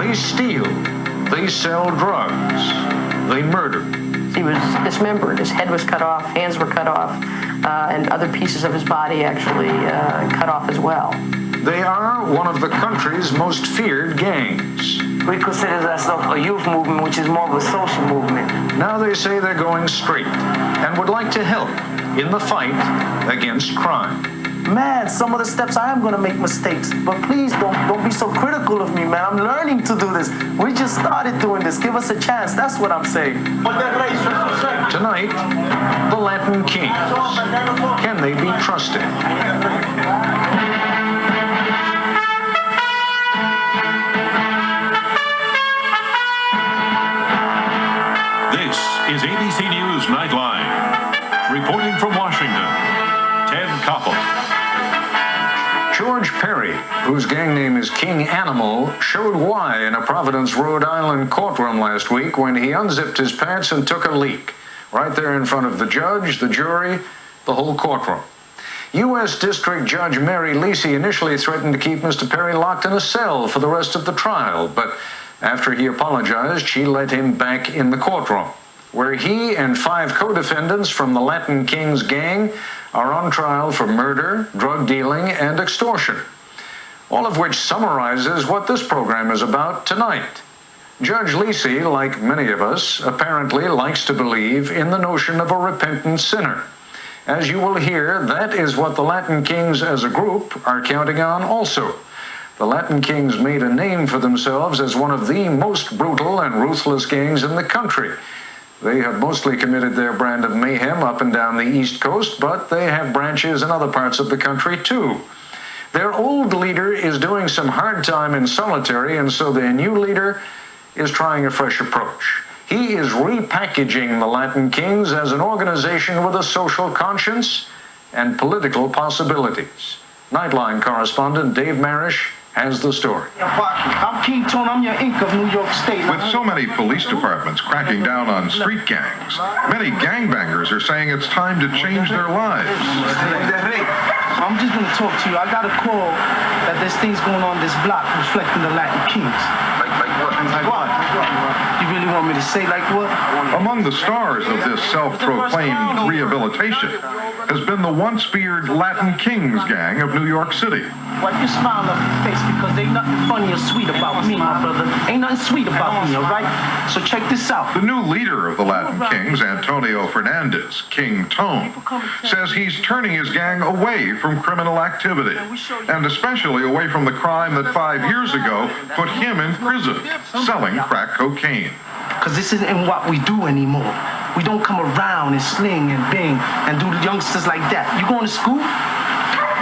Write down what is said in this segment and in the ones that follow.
They steal. They sell drugs. They murder. He was dismembered. His head was cut off, hands were cut off, and other pieces of his body actually cut off as well. They are one of the country's most feared gangs. We consider ourselves a youth movement, which is more of a social movement. Now they say they're going straight and would like to help in the fight against crime. Man, some of the steps I am going to make mistakes, but please don't be so critical of me, man. I'm learning to do this. We just started doing this. Give us a chance. That's what I'm saying. Tonight, the Latin Kings. Can they be trusted? This is ABC News Nightline. Reporting from Washington, Ted Koppel. George Perry, whose gang name is King Animal, showed why in a Providence, Rhode Island courtroom last week when he unzipped his pants and took a leak. Right there in front of the judge, the jury, the whole courtroom. U.S. District Judge Mary Lisi initially threatened to keep Mr. Perry locked in a cell for the rest of the trial, but after he apologized, she let him back in the courtroom, where he and 5 co-defendants from the Latin Kings gang are on trial for murder, drug dealing, and extortion. All of which summarizes what this program is about tonight. Judge Lisi, like many of us, apparently likes to believe in the notion of a repentant sinner. As you will hear, that is what the Latin Kings as a group are counting on also. The Latin Kings made a name for themselves as one of the most brutal and ruthless gangs in the country. They have mostly committed their brand of mayhem up and down the East Coast, but they have branches in other parts of the country too. Their old leader is doing some hard time in solitary, and so their new leader is trying a fresh approach. He is repackaging the Latin Kings as an organization with a social conscience and political possibilities. Nightline correspondent Dave Marish has the story. I'm King Tone. I'm your ink of New York State. With so many police departments cracking down on street gangs, many gangbangers are saying it's time to change their lives. I'm just going to talk to you. I got a call that there's things going on this block reflecting the Latin Kings. Like what? You really want me to say like what? Among the stars of this self-proclaimed rehabilitation has been the once-feared Latin Kings gang of New York City. Wipe your smile off your face because ain't nothing funny or sweet about me, my brother. Ain't nothing sweet about me, all right? So check this out. The new leader of the Latin Kings, Antonio Fernandez, King Tone, says he's turning his gang away from criminal activity, and especially away from the crime that 5 years ago put him in prison, selling crack cocaine. Because this isn't what we do anymore. We don't come around and sling and bing and do youngsters like that. You going to school?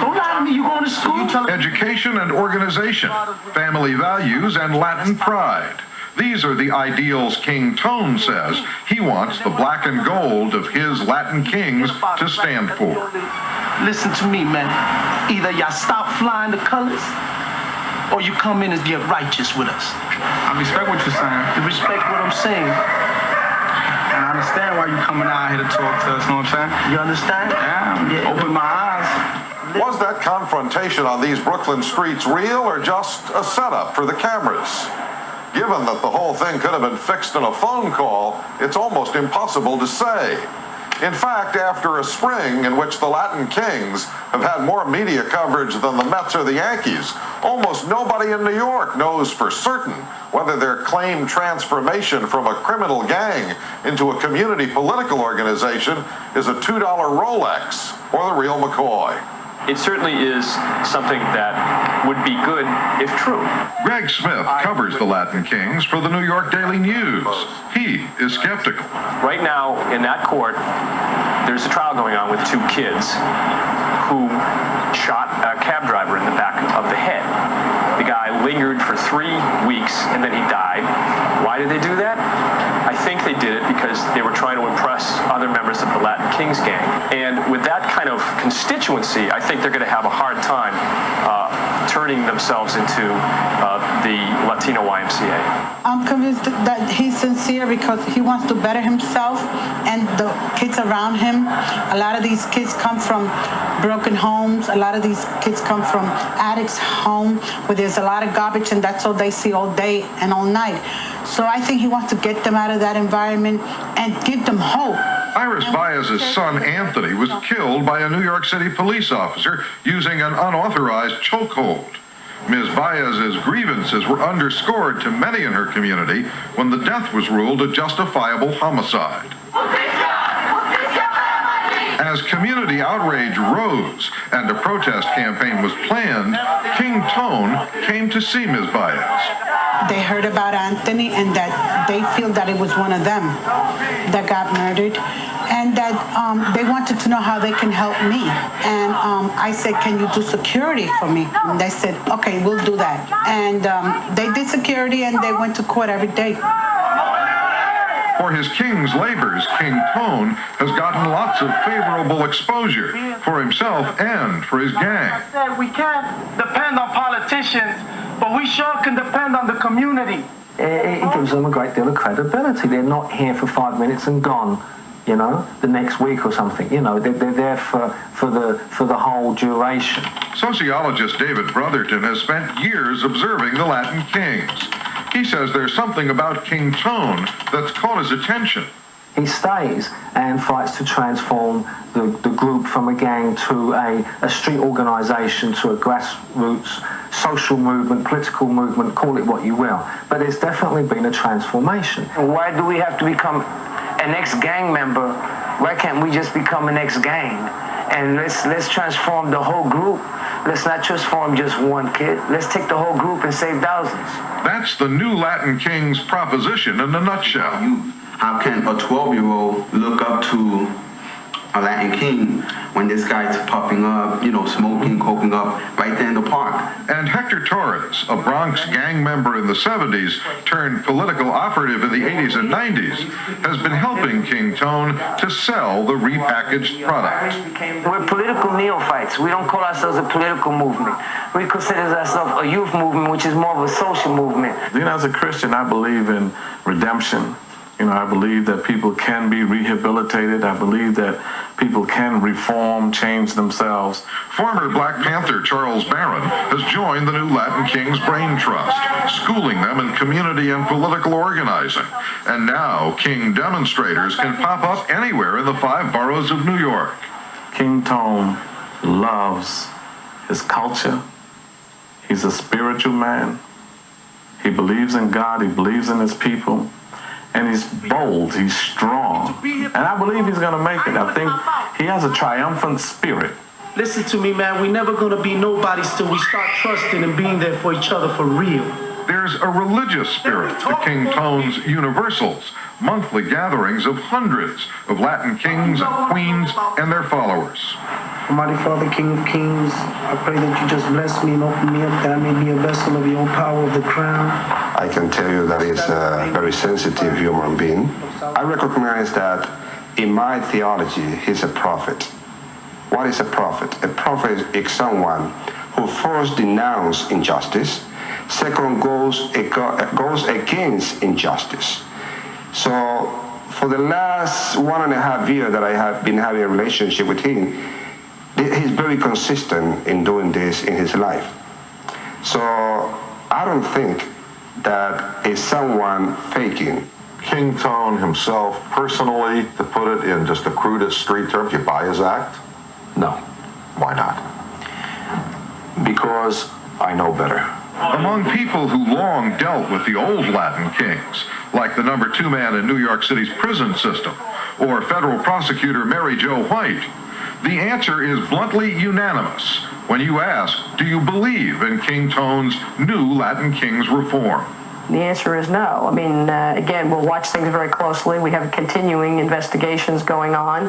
Don't lie to me, you going to school? Education and organization, family values, and Latin pride. These are the ideals King Tone says he wants the black and gold of his Latin Kings to stand for. Listen to me, man. Either y'all stop flying the colors, or you come in and get righteous with us. I respect what you're saying. You respect what I'm saying? And I understand why you coming out here to talk to us, know what I'm saying? You understand? Yeah, open my eyes. Was that confrontation on these Brooklyn streets real or just a setup for the cameras? Given that the whole thing could have been fixed in a phone call, it's almost impossible to say. In fact, after a spring in which the Latin Kings have had more media coverage than the Mets or the Yankees, almost nobody in New York knows for certain whether their claimed transformation from a criminal gang into a community political organization is a $2 Rolex or the real McCoy. It certainly is something that would be good if true. Greg Smith covers the Latin Kings for the New York Daily News. He is skeptical. Right now, in that court, there's a trial going on with 2 kids who shot a cab driver in the back of the head. The guy lingered for 3 weeks and then he died. Why did they do that? I think they did it because they were trying to impress other members of the Latin Kings gang. And with that kind of constituency, I think they're going to have a hard time turning themselves into the Latino YMCA? I'm convinced that he's sincere because he wants to better himself and the kids around him. A lot of these kids come from broken homes. A lot of these kids come from addicts' home where there's a lot of garbage and that's all they see all day and all night. So I think he wants to get them out of that environment and give them hope. Iris Baez's son Anthony was killed by a New York City police officer using an unauthorized chokehold. Ms. Baez's grievances were underscored to many in her community when the death was ruled a justifiable homicide. As community outrage rose and a protest campaign was planned, King Tone came to see Ms. Baez. They heard about Anthony and that they feel that it was one of them that got murdered, and that they wanted to know how they can help me. And I said, can you do security for me? And they said, okay, we'll do that. And they did security and they went to court every day. For his king's labors, King Tone has gotten lots of favorable exposure for himself and for his gang. I said we can't depend on politicians, but we sure can depend on the community. It gives them a great deal of credibility. They're not here for 5 minutes and gone, you know, the next week or something. You know, they're there for the whole duration. Sociologist David Brotherton has spent years observing the Latin kings. He says there's something about King Tone that's caught his attention. He stays and fights to transform the group from a gang to a street organization, to a grassroots social movement, political movement, call it what you will. But there's definitely been a transformation. Why do we have to become an ex-gang member? Why can't we just become an ex-gang? And let's transform the whole group. Let's not transform just one kid. Let's take the whole group and save thousands. That's the new Latin Kings proposition in a nutshell. How can a 12-year-old look up to a Latin king when this guy's popping up, you know, smoking, coking up right there in the park? And Hector Torres, a Bronx gang member in the 70s turned political operative in the 80s and 90s, has been helping King Tone to sell the repackaged product. We're political neophytes. We don't call ourselves a political movement. We consider ourselves a youth movement, which is more of a social movement. You know, as a Christian, I believe in redemption. You know, I believe that people can be rehabilitated. I believe that people can reform, change themselves. Former Black Panther Charles Barron has joined the new Latin Kings Brain Trust, schooling them in community and political organizing. And now King demonstrators can pop up anywhere in the 5 boroughs of New York. King Tone loves his culture. He's a spiritual man. He believes in God. He believes in his people. And he's bold, he's strong. And I believe he's going to make it. I think he has a triumphant spirit. Listen to me, man. We're never going to be nobodies till we start trusting and being there for each other for real. There's a religious spirit to King Tone's Universals, monthly gatherings of hundreds of Latin kings and queens and their followers. Almighty Father, King of Kings, I pray that you just bless me and open me up, that I may be a vessel of your power of the crown. I can tell you that he's a very sensitive human being. I recognize that in my theology, he's a prophet. What is a prophet? A prophet is someone who first denounces injustice, second goes against injustice. So for the last 1.5 years that I have been having a relationship with him, he's very consistent in doing this in his life. So I don't think that is someone faking. King Tone himself, personally, to put it in just the crudest street terms, you buy his act? No. Why not? Because I know better. Among people who long dealt with the old Latin kings, like the number 2 man in New York City's prison system, or federal prosecutor Mary Jo White, the answer is bluntly unanimous when you ask, do you believe in King Tone's new Latin Kings reform? The answer is no. I mean, again, we'll watch things very closely. We have continuing investigations going on.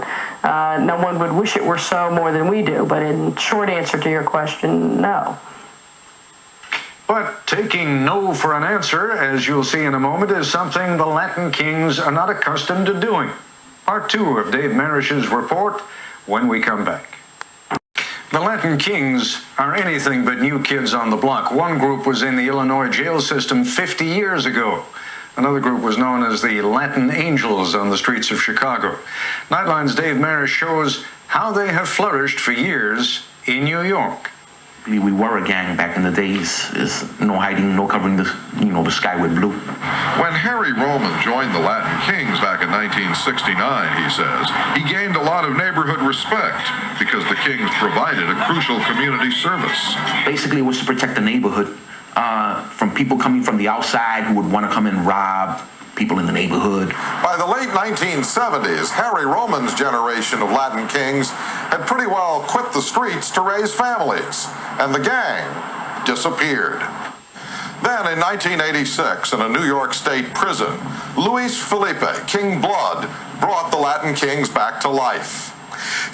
No one would wish it were so more than we do, but in short answer to your question, no. But taking no for an answer, as you'll see in a moment, is something the Latin Kings are not accustomed to doing. Part 2 of Dave Marish's report when we come back. The Latin Kings are anything but new kids on the block. One group was in the Illinois jail system 50 years ago. Another group was known as the Latin Angels on the streets of Chicago. Nightline's Dave Maris shows how they have flourished for years in New York. We were a gang back in the days. There's no hiding, no covering the sky with blue. When Harry Roman joined the Latin Kings back in 1969, he says, he gained a lot of neighborhood respect because the Kings provided a crucial community service. Basically, it was to protect the neighborhood from people coming from the outside who would want to come and rob people in the neighborhood. By the late 1970s, Harry Roman's generation of Latin Kings had pretty well quit the streets to raise families, and the gang disappeared. Then in 1986, in a New York State prison, Luis Felipe, King Blood, brought the Latin Kings back to life.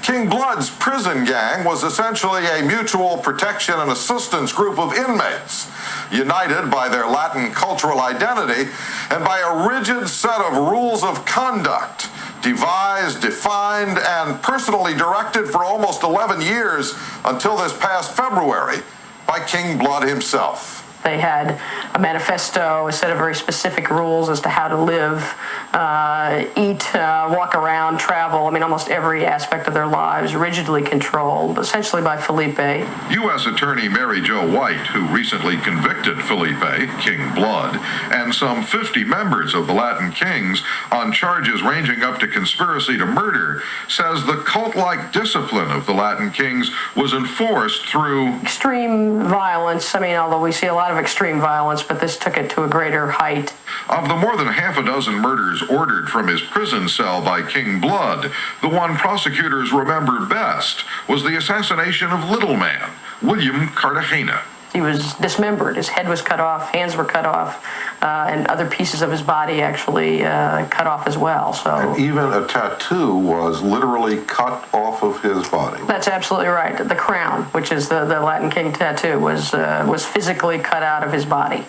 King Blood's prison gang was essentially a mutual protection and assistance group of inmates, united by their Latin cultural identity and by a rigid set of rules of conduct, devised, defined, and personally directed for almost 11 years until this past February by King Blood himself. They had a manifesto, a set of very specific rules as to how to live, eat, walk around, travel. I mean, almost every aspect of their lives rigidly controlled, essentially by Felipe. U.S. Attorney Mary Jo White, who recently convicted Felipe, King Blood, and some 50 members of the Latin Kings on charges ranging up to conspiracy to murder, says the cult-like discipline of the Latin Kings was enforced through extreme violence. I mean, although we see a lot of extreme violence, but this took it to a greater height. Of the more than half a dozen murders ordered from his prison cell by King Blood, the one prosecutors remember best was the assassination of Little Man, William Cartagena. He was dismembered. His head was cut off, hands were cut off, and other pieces of his body actually cut off as well. So, and even a tattoo was literally cut off of his body. That's absolutely right. The crown, which is the Latin King tattoo, was physically cut out of his body.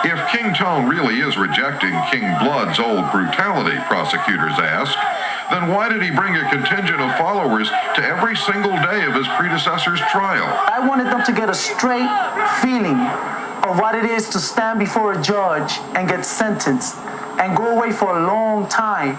If King Tone really is rejecting King Blood's old brutality, prosecutors ask, then why did he bring a contingent of followers to every single day of his predecessor's trial? I wanted them to get a straight feeling of what it is to stand before a judge and get sentenced and go away for a long time.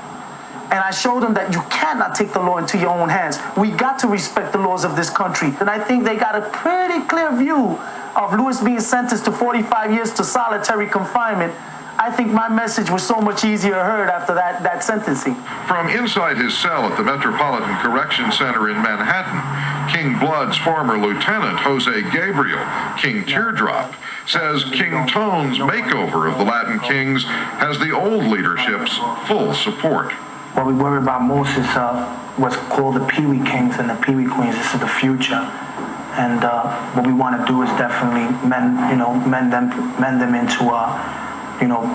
And I showed them that you cannot take the law into your own hands. We got to respect the laws of this country. And I think they got a pretty clear view of Lewis being sentenced to 45 years to solitary confinement. I think my message was so much easier heard after that sentencing. From inside his cell at the Metropolitan Correction Center in Manhattan, King Blood's former lieutenant, Jose Gabriel, King Teardrop, says King Tone's makeover of the Latin Kings has the old leadership's full support. What we worry about most is what's called the Pee Wee Kings and the Pee Wee Queens. This is the future. And what we want to do is definitely mend them into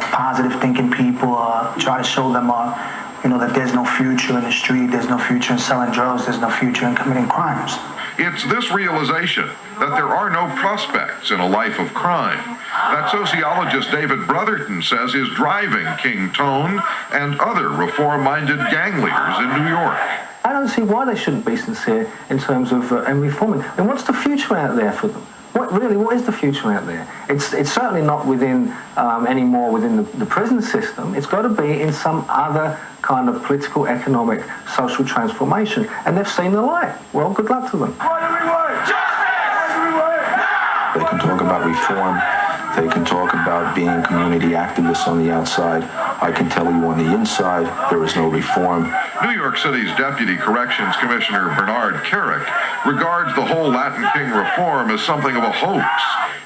positive thinking people, try to show them, that there's no future in the street, there's no future in selling drugs, there's no future in committing crimes. It's this realization that there are no prospects in a life of crime that sociologist David Brotherton says is driving King Tone and other reform-minded gang leaders in New York. I don't see why they shouldn't be sincere in terms of reforming. And what's the future out there for them? What is the future out there? It's certainly not within anymore within the prison system. It's got to be in some other kind of political, economic, social transformation. And they've seen the light. Well, good luck to them. They can talk about reform. They can talk about being community activists on the outside. I can tell you on the inside, there is no reform. New York City's Deputy Corrections Commissioner Bernard Carrick regards the whole Latin King reform as something of a hoax.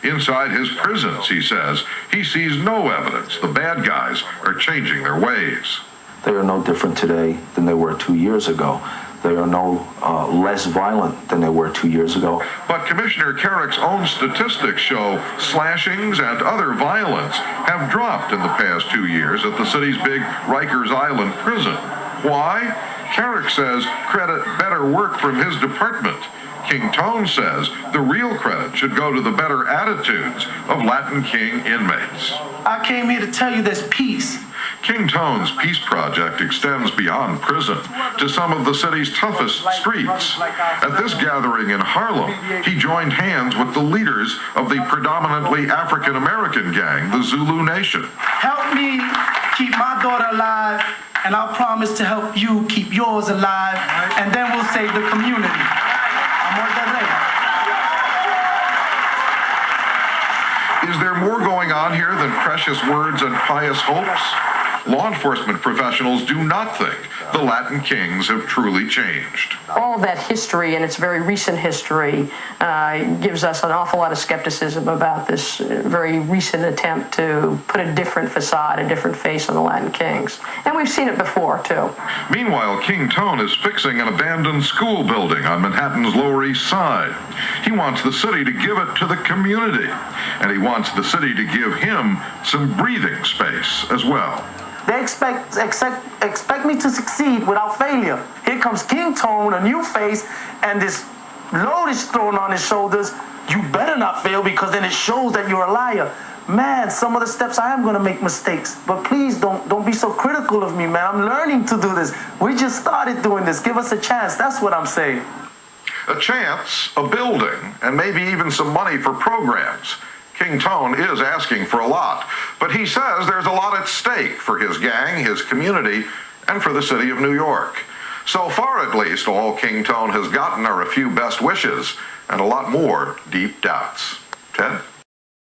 Inside his prisons, he says, he sees no evidence the bad guys are changing their ways. They are no different today than they were 2 years ago. They are no less violent than they were 2 years ago. But Commissioner Carrick's own statistics show slashings and other violence have dropped in the past 2 years at the city's big Rikers Island prison. Why? Carrick says credit better work from his department. King Tone says the real credit should go to the better attitudes of Latin King inmates. I came here to tell you there's peace. King Tone's peace project extends beyond prison to some of the city's toughest streets. At this gathering in Harlem, he joined hands with the leaders of the predominantly African-American gang, the Zulu Nation. Help me keep my daughter alive, and I'll promise to help you keep yours alive, and then we'll save the community. Is there more going on here than precious words and pious hopes? Law enforcement professionals do not think the Latin Kings have truly changed. All of that history, and its very recent history, gives us an awful lot of skepticism about this very recent attempt to put a different facade, a different face on the Latin Kings. And we've seen it before, too. Meanwhile, King Tone is fixing an abandoned school building on Manhattan's Lower East Side. He wants the city to give it to the community, and he wants the city to give him some breathing space as well. They expect me to succeed without failure. Here comes King Tone, a new face, and this load is thrown on his shoulders. You better not fail, because then it shows that you're a liar. Man, some of the steps I am going to make mistakes, but please don't be so critical of me, man. I'm learning to do this. We just started doing this. Give us a chance. That's what I'm saying. A chance, a building, and maybe even some money for programs. King Tone is asking for a lot, but he says there's a lot at stake for his gang, his community, and for the city of New York. So far, at least, all King Tone has gotten are a few best wishes and a lot more deep doubts. Ted?